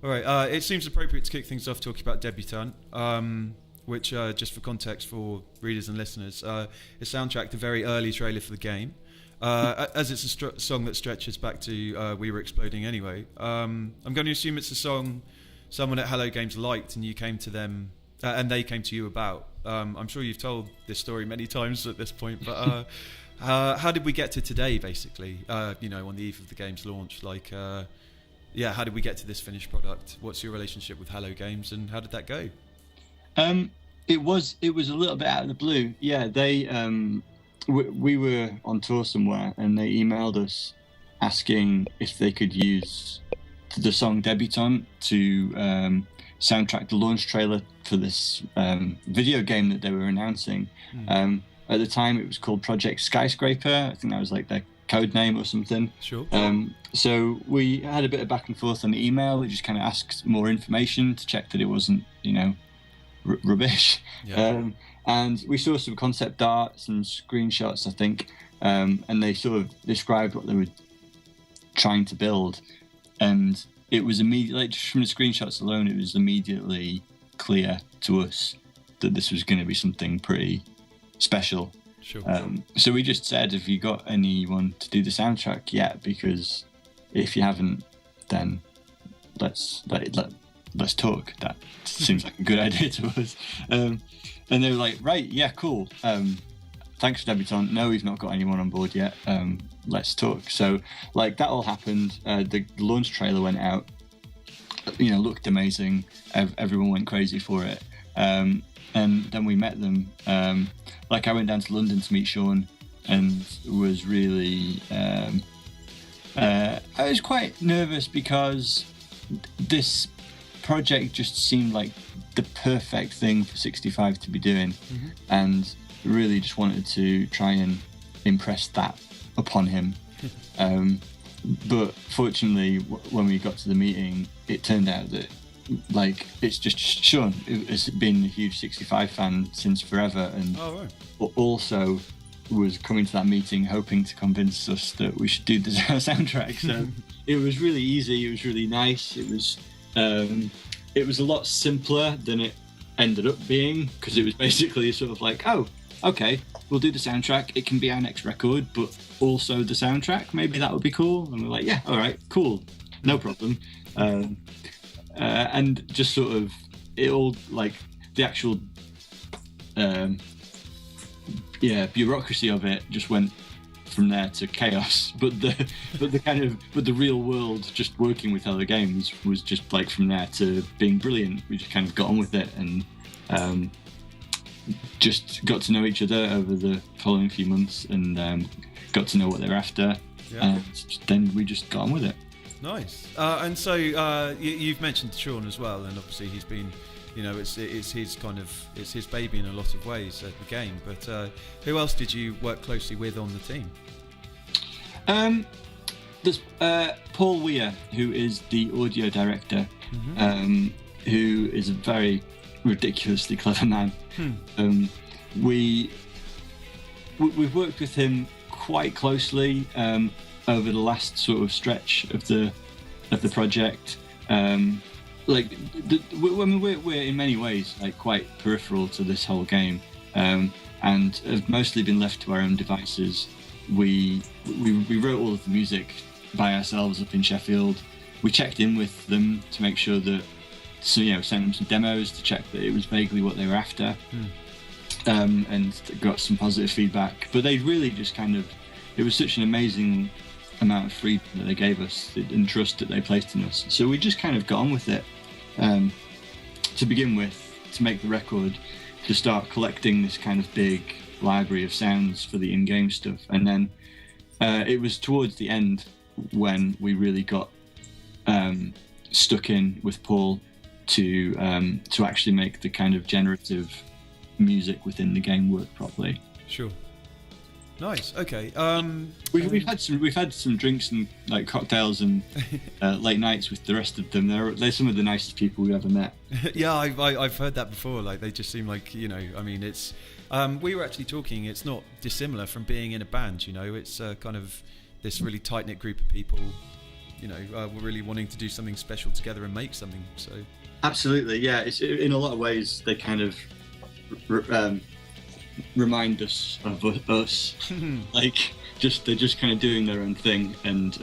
All right. It seems appropriate to kick things off talking about Debutant, which, just for context for readers and listeners, is soundtracked the very early trailer for the game. As it's a song that stretches back to We Were Exploding Anyway. I'm going to assume it's a song someone at Hello Games liked and you came to them, and they came to you about. I'm sure you've told this story many times at this point, but how did we get to today, basically, on the eve of the game's launch? How did we get to this finished product? What's your relationship with Hello Games, and how did that go? It was a little bit out of the blue. Yeah, they we were on tour somewhere, and they emailed us asking if they could use the song Debutant to soundtrack the launch trailer for this video game that they were announcing. At the time, it was called Project Skyscraper. I think that was like their code name or something. Sure. So we had a bit of back and forth on the email. We just kind of asked more information to check that it wasn't, rubbish. Yeah. And we saw some concept art, some screenshots, I think, and they sort of described what they were trying to build. And it was immediately, just from the screenshots alone, it was immediately clear to us that this was going to be something pretty special. Sure. So we just said, have you got anyone to do the soundtrack yet? Because if you haven't, then let's talk. That seems like a good idea to us. And they were like, right, yeah, cool. Thanks for Debutant. No, we've not got anyone on board yet. Let's talk. So that all happened. The launch trailer went out. Looked amazing. Everyone went crazy for it. And then we met them. I went down to London to meet Sean, and was really. I was quite nervous because this project just seemed like the perfect thing for 65 to be doing, and really just wanted to try and impress that upon him. But fortunately, when we got to the meeting, it turned out that it's just Sean has been a huge 65 fan since forever, and also was coming to that meeting hoping to convince us that we should do the soundtrack. So it was really easy. It was really nice. It was a lot simpler than it ended up being, because it was basically sort of like, oh, okay, we'll do the soundtrack. It can be our next record, but also the soundtrack. Maybe that would be cool. And we're like, yeah, all right, cool, no problem. And just sort of it all, the actual bureaucracy of it just went from there to chaos. But the real world, just working with other games, was just from there to being brilliant. We just kind of got on with it, and just got to know each other over the following few months, and got to know what they were after, and then we just got on with it. Nice. And so you've mentioned Sean as well, and obviously he's been, it's his baby in a lot of ways at the game. But who else did you work closely with on the team? There's Paul Weir, who is the audio director, who is a very ridiculously clever man. We've worked with him quite closely over the last sort of stretch of the project. We're in many ways quite peripheral to this whole game, and have mostly been left to our own devices. We wrote all of the music by ourselves up in Sheffield. We checked in with them to make sure that, sent them some demos to check that it was vaguely what they were after, and got some positive feedback. But they really just it was such an amazing amount of freedom that they gave us and trust that they placed in us. So we just kind of got on with it to begin with, to make the record, to start collecting this kind of big library of sounds for the in-game stuff. And then it was towards the end when we really got stuck in with Paul to actually make the kind of generative music within the game work properly. Sure. Nice. Okay. We've had some drinks and cocktails and late nights with the rest of them. They're some of the nicest people we've ever met. Yeah, I've heard that before. They just seem it's. We were actually talking. It's not dissimilar from being in a band. It's kind of this really tight knit group of people were really wanting to do something special together and make something. So absolutely, yeah. It's in a lot of ways they kind of remind us of us. Like they're just kind of doing their own thing, and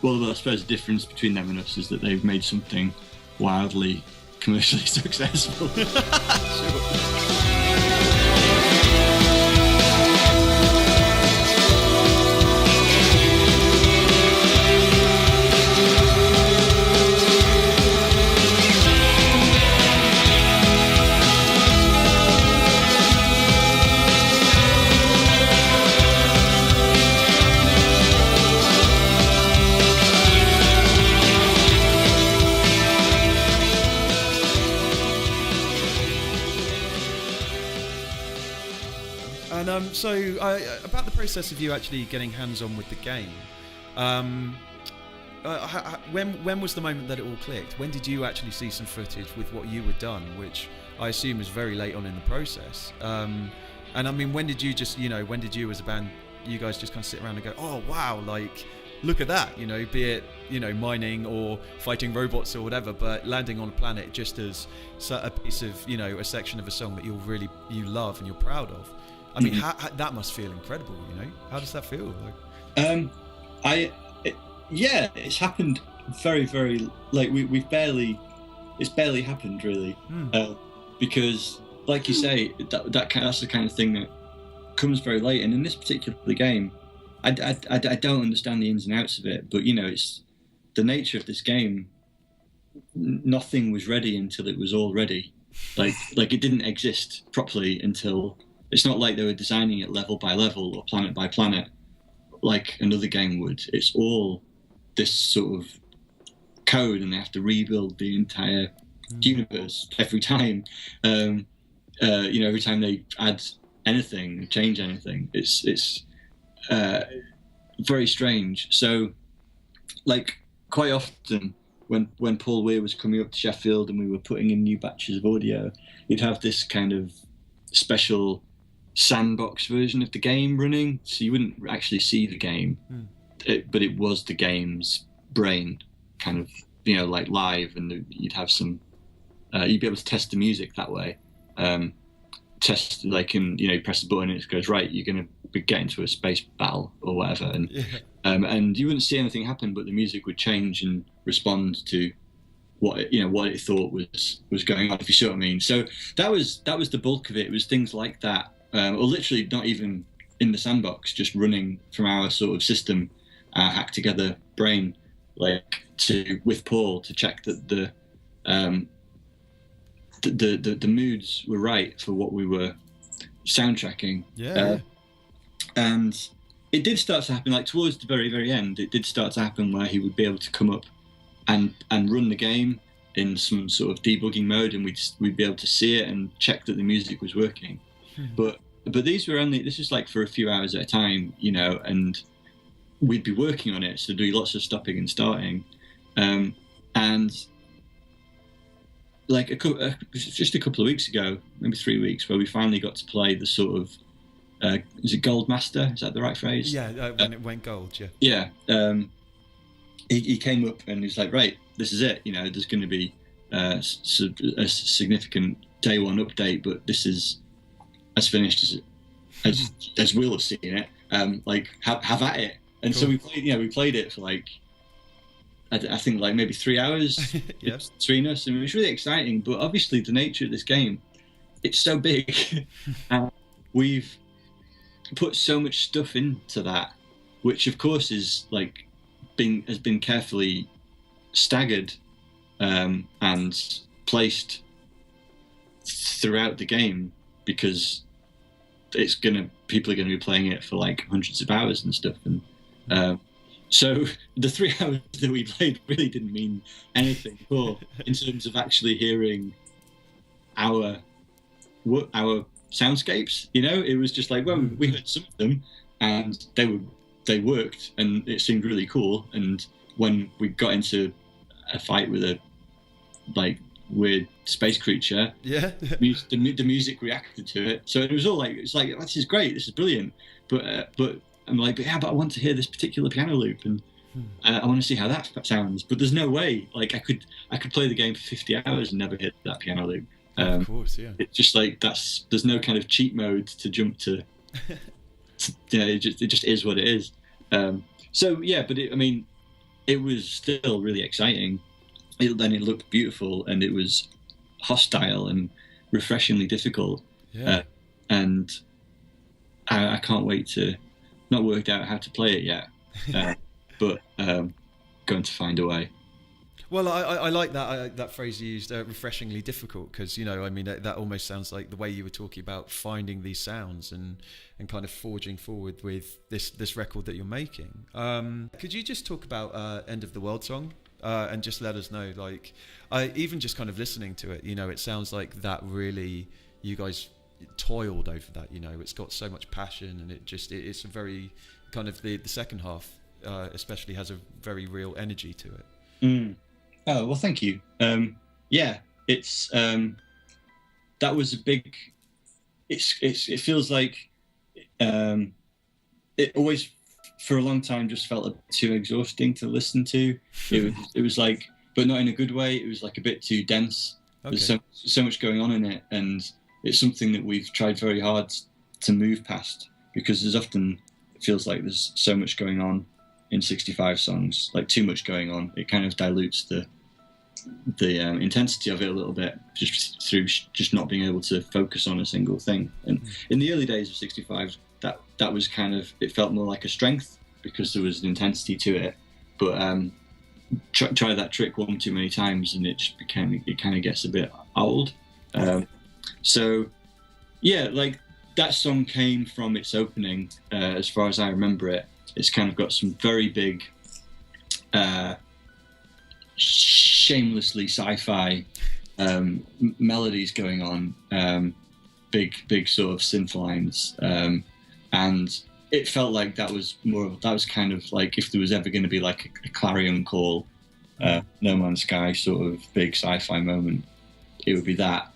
well, I suppose the difference between them and us is that they've made something wildly commercially successful. Sure. So about the process of you actually getting hands-on with the game, when was the moment that it all clicked? When did you actually see some footage with what you had done, which I assume was very late on in the process? And I mean, when did you as a band, you guys just kind of sit around and go, oh wow, like look at that, be it mining or fighting robots or whatever, but landing on a planet just as a piece of a section of a song that you love and you're proud of. I mean, that must feel incredible, How does that feel? It's happened very, very late. It's barely happened really, because, like you say, that's the kind of thing that comes very late. And in this particular game, I don't understand the ins and outs of it, but it's the nature of this game. Nothing was ready until it was all ready. Like it didn't exist properly until. It's not like they were designing it level by level or planet by planet like another game would. It's all this sort of code, and they have to rebuild the entire universe every time. Every time they add anything, change anything, it's very strange. So, like, quite often when Paul Weir was coming up to Sheffield and we were putting in new batches of audio, you'd have this kind of special sandbox version of the game running, so you wouldn't actually see the game, but it was the game's brain, kind of, like live, and you'd have some, you'd be able to test the music that way. Test, like, you press the button and it goes, right, you're going to get into a space battle or whatever, and you wouldn't see anything happen, but the music would change and respond to what it thought was going on, if you see what I mean. So that was the bulk of it. It was things like that. Or literally not even in the sandbox, just running from our sort of system, hacked together brain, with Paul to check that the moods were right for what we were soundtracking. And it did start to happen, like towards the very, very end. It did start to happen where he would be able to come up and run the game in some sort of debugging mode, and we'd be able to see it and check that the music was working. But this was like for a few hours at a time, and we'd be working on it, so there'd be lots of stopping and starting, and like just a couple of weeks ago, maybe 3 weeks, where we finally got to play the sort of is it Gold Master? Is that the right phrase? Yeah, when it went gold. Yeah. He came up and he was like, right, this is it. There's going to be a significant day one update, but this is as finished as we'll have seen it. Have at it. And cool. So we played it for like, I think like maybe 3 hours between us, and it was really exciting. But obviously the nature of this game, it's so big, and we've put so much stuff into that, which of course is like has been carefully staggered and placed throughout the game, because people are gonna be playing it for like hundreds of hours and stuff, and so the 3 hours that we played really didn't mean anything at all in terms of actually hearing our soundscapes. It was just like, well, we heard some of them and they worked and it seemed really cool, and when we got into a fight with a like weird space creature, the music reacted to it, so it was all like, it's like, this is great, this is brilliant, but I'm like, but I want to hear this particular piano loop, and I want to see how that sounds. But there's no way. Like I could play the game for 50 hours and never hit that piano loop. Of course, yeah. It's just like there's no kind of cheat mode to jump to. It just is what it is. So yeah, but it was still really exciting. It looked beautiful, and it was hostile and refreshingly difficult. Yeah. And I can't wait to. Not worked out how to play it yet, but going to find a way. Well, I like that phrase you used, refreshingly difficult, because that almost sounds like the way you were talking about finding these sounds and kind of forging forward with this record that you're making. Could you just talk about End of the World song and just let us know, like, even just kind of listening to it, it sounds like that really you guys toiled over that. It's got so much passion, and it's a very kind of the second half especially has a very real energy to it. Oh well, thank you. Yeah, it's that was a big. It feels like it always for a long time just felt a bit too exhausting to listen to. It was like, but not in a good way. It was like a bit too dense. Okay. There's so much going on in it, and it's something that we've tried very hard to move past, because there's often, it feels like there's so much going on in 65 songs, like too much going on. It kind of dilutes the intensity of it a little bit, just through just not being able to focus on a single thing. And in the early days of 65, that was kind of, it felt more like a strength because there was an intensity to it. But try that trick one too many times and it kind of gets a bit old. So yeah, like that song came from its opening, as far as I remember it. It's kind of got some very big, shamelessly sci-fi melodies going on, big sort of synth lines, and it felt like that was kind of like if there was ever going to be like a clarion call, No Man's Sky sort of big sci-fi moment, it would be that.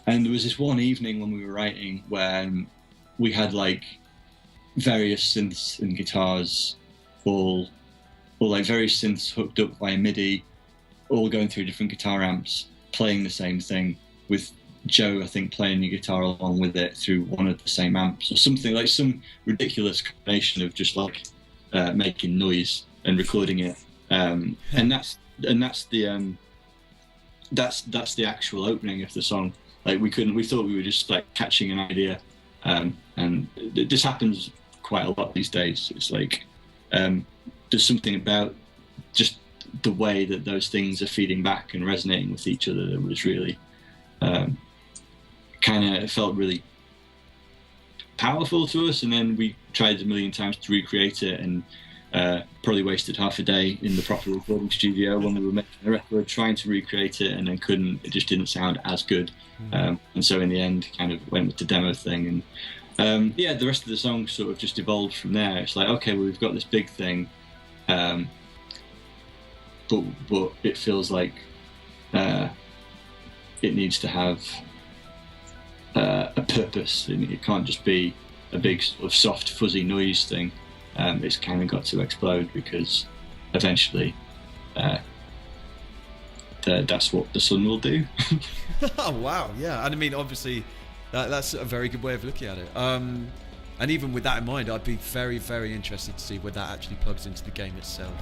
And there was this one evening when we were writing when we had like various synths and guitars, or like various synths hooked up via MIDI, all going through different guitar amps, playing the same thing, with Joe, I think, playing the guitar along with it through one of the same amps, or something like some ridiculous combination of just like making noise and recording it. And that's the actual opening of the song. Like we thought we were just like catching an idea, and this happens quite a lot these days. It's like there's something about just the way that those things are feeding back and resonating with each other that was really kind of felt really powerful to us. And then we tried a million times to recreate it, and probably wasted half a day in the proper recording studio when we were making a record trying to recreate it, and then couldn't. It just didn't sound as good. And so in the end kind of went with the demo thing, and yeah, the rest of the song sort of just evolved from there. It's like, okay, well, we've got this big thing, but it feels like it needs to have a purpose. It can't just be a big sort of soft fuzzy noise thing. It's kind of got to explode, because eventually that's what the sun will do. Oh wow, yeah. And I mean, obviously that's a very good way of looking at it, and even with that in mind, I'd be very, very interested to see where that actually plugs into the game itself.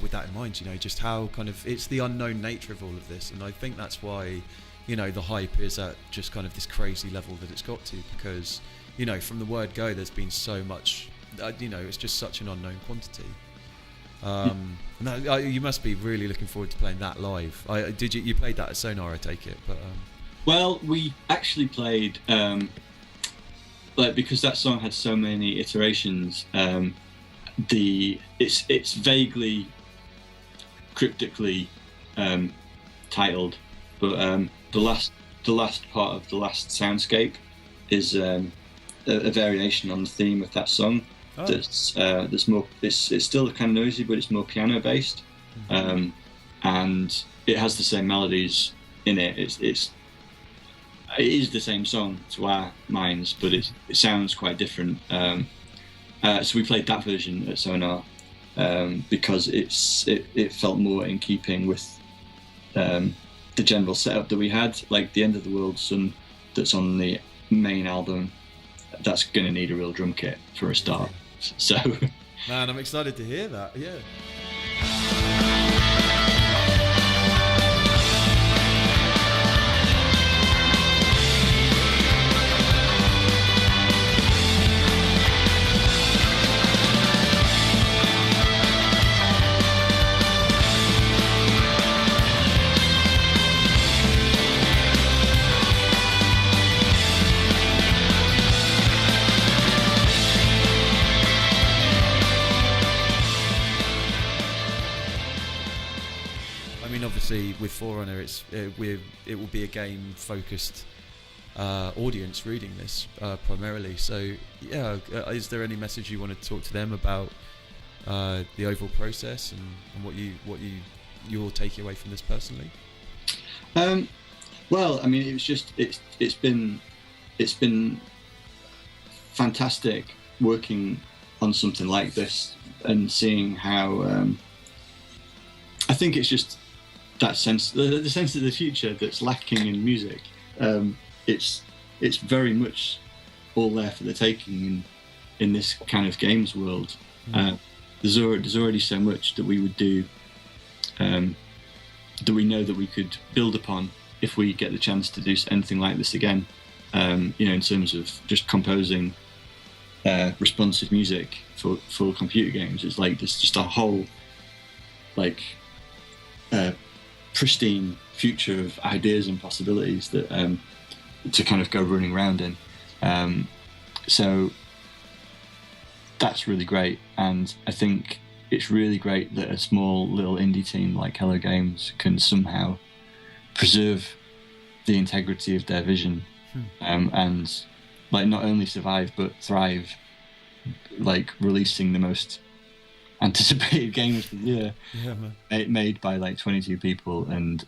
With that in mind, just how kind of it's the unknown nature of all of this, and I think that's why the hype is at just kind of this crazy level that it's got to, because from the word go there's been so much, it's just such an unknown quantity. No, you must be really looking forward to playing that live. You played that at Sonar, I take it, but. Well, we actually played, because that song had so many iterations. It's vaguely, cryptically titled, but the last part of the last soundscape is a variation on the theme of that song. Oh. That's more. It's still kind of noisy, but it's more piano based, and it has the same melodies in it. It is the same song to our minds, but it sounds quite different. So we played that version at Sonar because it felt more in keeping with the general setup that we had. Like the End of the World Son that's on the main album, that's going to need a real drum kit for a start. So, man, I'm excited to hear that. Yeah. Obviously, with Forerunner, it will be a game-focused audience reading this primarily. So, yeah, is there any message you want to talk to them about the overall process and what you'll take away from this personally? Well, I mean, it's been fantastic working on something like this and seeing how I think it's just that sense, the sense of the future that's lacking in music. It's very much all there for the taking in this kind of games world. There's already so much that we would do, that we know that we could build upon if we get the chance to do anything like this again. In terms of just composing responsive music for computer games, it's like there's just a whole pristine future of ideas and possibilities that to kind of go running around in. So that's really great, and I think it's really great that a small little indie team like Hello Games can somehow preserve the integrity of their vision, and not only survive but thrive, releasing the most anticipated game of the year, made by 22 people, and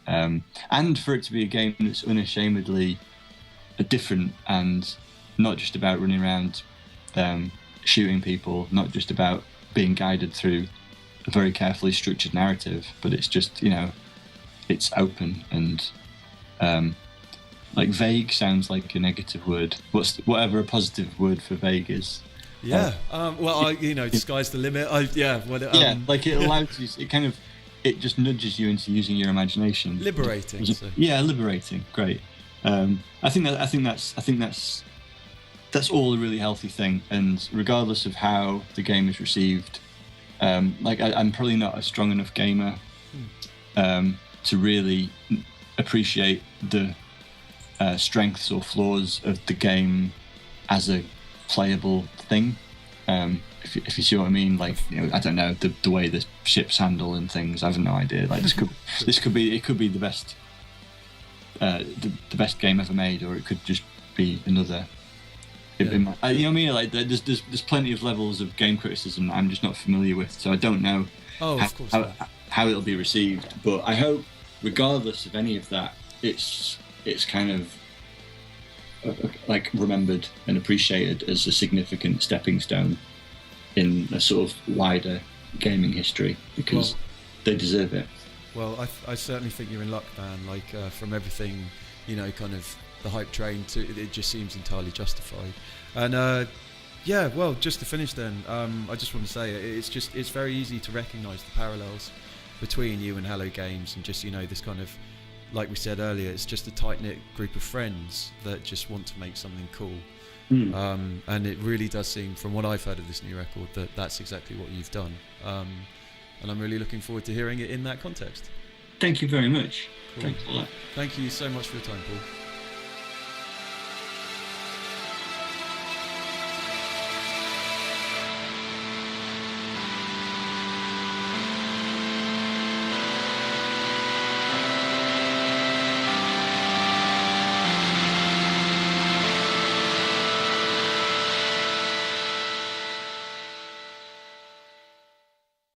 for it to be a game that's unashamedly different and not just about running around shooting people, not just about being guided through a very carefully structured narrative, but it's just it's open and vague sounds like a negative word. Whatever a positive word for vague is. Yeah. Sky's the limit. It allows you. It just nudges you into using your imagination. Liberating. Yeah, liberating. Great. I think that's all a really healthy thing. And regardless of how the game is received, I'm probably not a strong enough gamer to really appreciate the strengths or flaws of the game as a playable thing, if you see what I mean. I don't know, the way the ships handle and things, I have no idea. This could be the best the best game ever made, or it could just be another. You know what I mean? There's plenty of levels of game criticism I'm just not familiar with, so I don't know how it'll be received. But I hope, regardless of any of that, it's kind of remembered and appreciated as a significant stepping stone in a sort of wider gaming history, because they deserve it. Well, I certainly think you're in luck, man. From everything, kind of the hype train to it just seems entirely justified. And just to finish then, I just want to say it's very easy to recognise the parallels between you and Hello Games, and just this kind of, like we said earlier, it's just a tight-knit group of friends that just want to make something cool. And it really does seem, from what I've heard of this new record, that that's exactly what you've done. and I'm really looking forward to hearing it in that context. Thank you very much. Cool. Thanks a lot. Thank you so much for your time, Paul.